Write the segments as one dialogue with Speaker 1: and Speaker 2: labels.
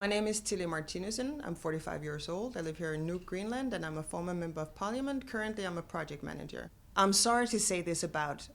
Speaker 1: My name is Tillie Martinussen. I'm 45 years old. I live here in Nuuk, Greenland, and I'm a former member of parliament. Currently, I'm a project manager. I'm sorry to say this about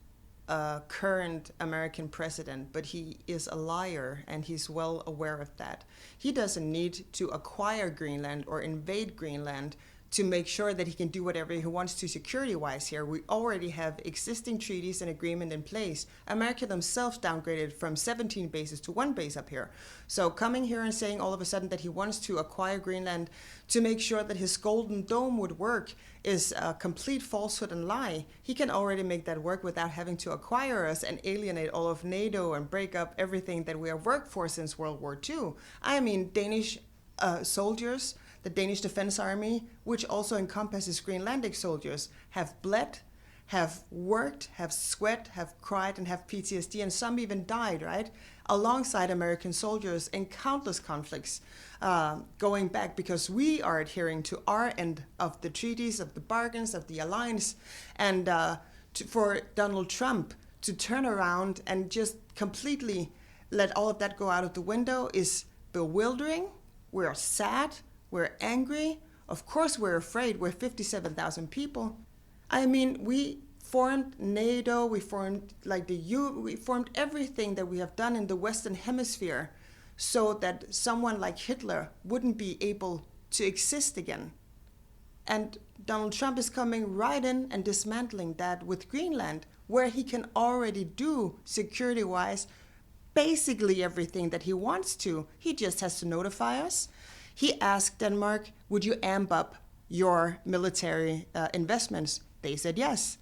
Speaker 1: a current American president, but he is a liar, and he's well aware of that. He doesn't need to acquire Greenland or invade Greenland to make sure that he can do whatever he wants to security-wise here. We already have existing treaties and agreement in place. America themselves downgraded from 17 bases to 1 base up here. So coming here and saying all of a sudden that he wants to acquire Greenland to make sure that his golden dome would work is a complete falsehood and lie. He can already make that work without having to acquire us and alienate all of NATO and break up everything that we have worked for since World War II. I mean, Danish soldiers, the Danish Defense Army, which also encompasses Greenlandic soldiers, have bled, have worked, have sweat, have cried, and have PTSD, and some even died, right? Alongside American soldiers in countless conflicts going back, because we are adhering to our end of the treaties, of the bargains, of the alliance, and for Donald Trump to turn around and just completely let all of that go out of the window is bewildering. We're sad. We're angry. Of course, we're afraid. We're 57,000 people. I mean, we formed NATO. We formed like the EU. We formed everything that we have done in the Western Hemisphere so that someone like Hitler wouldn't be able to exist again. And Donald Trump is coming right in and dismantling that with Greenland, where he can already do security-wise basically everything that he wants to. He just has to notify us. He asked Denmark, would you amp up your military investments? They said yes.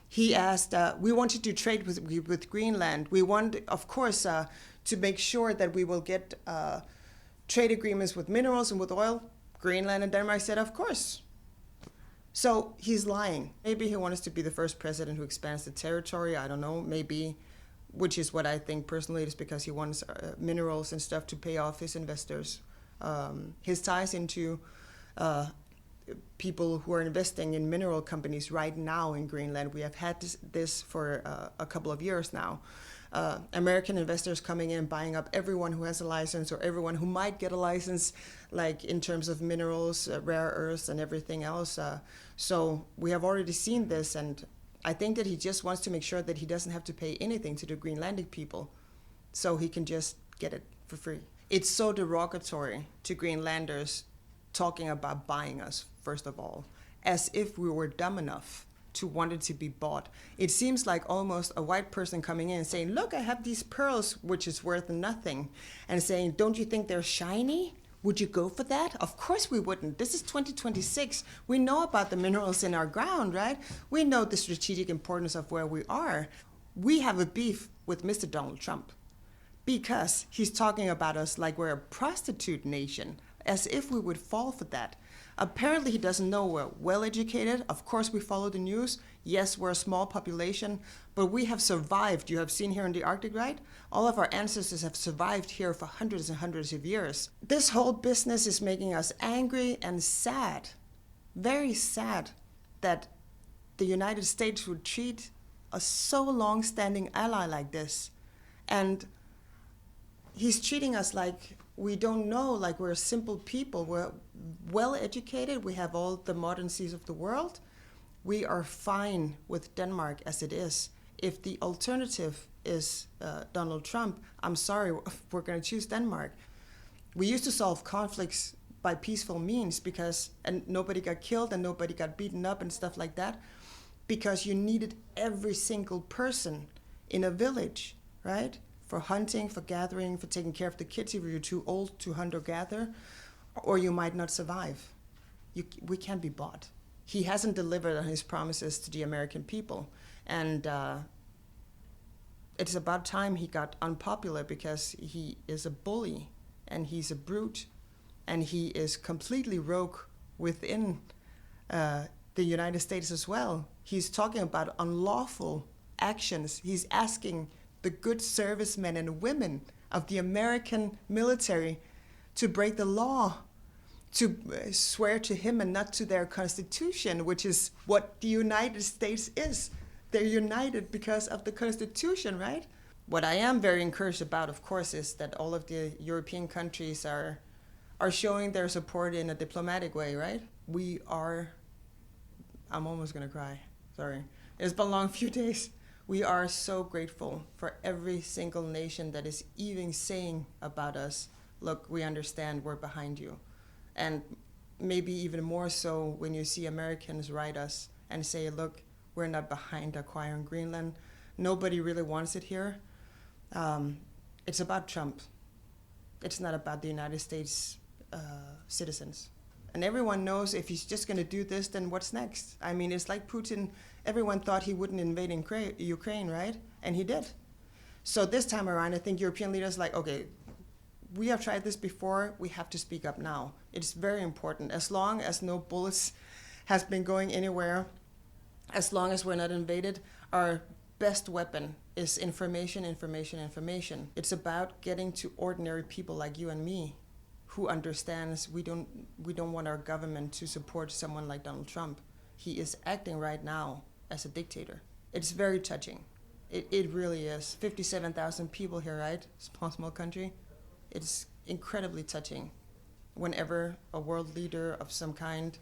Speaker 1: He asked, we want to do trade with Greenland. We want, of course, to make sure that we will get trade agreements with minerals and with oil. Greenland and Denmark said, of course. So he's lying. Maybe he wants to be the first president who expands the territory. I don't know, maybe, which is what I think personally, is because he wants minerals and stuff to pay off his investors. His ties into people who are investing in mineral companies right now in Greenland. We have had this for a couple of years now. American investors coming in, buying up everyone who has a license or everyone who might get a license, like in terms of minerals, rare earths, and everything else. So we have already seen this, and I think that he just wants to make sure that he doesn't have to pay anything to the Greenlandic people, so he can just get it for free. It's so derogatory to Greenlanders talking about buying us, first of all, as if we were dumb enough to want it to be bought. It seems like almost a white person coming in and saying, look, I have these pearls, which is worth nothing, and saying, don't you think they're shiny? Would you go for that? Of course we wouldn't. This is 2026. We know about the minerals in our ground, right? We know the strategic importance of where we are. We have a beef with Mr. Donald Trump, because he's talking about us like we're a prostitute nation, as if we would fall for that. Apparently he doesn't know we're well educated. Of course we follow the news. Yes, we're a small population, but we have survived. You have seen here in the Arctic, right? All of our ancestors have survived here for hundreds and hundreds of years. This whole business is making us angry and sad, very sad, that the United States would treat a so long-standing ally like this. And he's treating us like we don't know, like we're simple people. We're well educated. We have all the modernities of the world. We are fine with Denmark as it is. If the alternative is Donald Trump, I'm sorry, we're going to choose Denmark. We used to solve conflicts by peaceful means and nobody got killed and nobody got beaten up and stuff like that, because you needed every single person in a village, right? For hunting, for gathering, for taking care of the kids if you're too old to hunt or gather, or you might not survive. We can't be bought. He hasn't delivered on his promises to the American people. And it's about time he got unpopular, because he is a bully and he's a brute and he is completely rogue within the United States as well. He's talking about unlawful actions. He's asking the good servicemen and women of the American military to break the law, to swear to him and not to their constitution, which is what the United States is. They're united because of the constitution, right? What I am very encouraged about, of course, is that all of the European countries are are showing their support in a diplomatic way, right? I'm almost gonna cry, sorry. It's been a long few days. We are so grateful for every single nation that is even saying about us, look, we understand, we're behind you. And maybe even more so when you see Americans write us and say, look, we're not behind acquiring Greenland. Nobody really wants it here. It's about Trump. It's not about the United States citizens. And everyone knows if he's just going to do this, then what's next? I mean, it's like Putin. Everyone thought he wouldn't invade Ukraine, right? And he did. So this time around, I think European leaders like, okay, we have tried this before. We have to speak up now. It's very important. As long as no bullets has been going anywhere, as long as we're not invaded, our best weapon is information, information, information. It's about getting to ordinary people like you and me who understands we don't want our government to support someone like Donald Trump. He is acting right now as a dictator. It's very touching. It really is. 57,000 people here, right? Small country. It's incredibly touching whenever a world leader of some kind,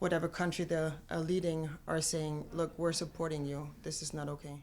Speaker 1: whatever country they're leading, are saying, look, we're supporting you. This is not okay.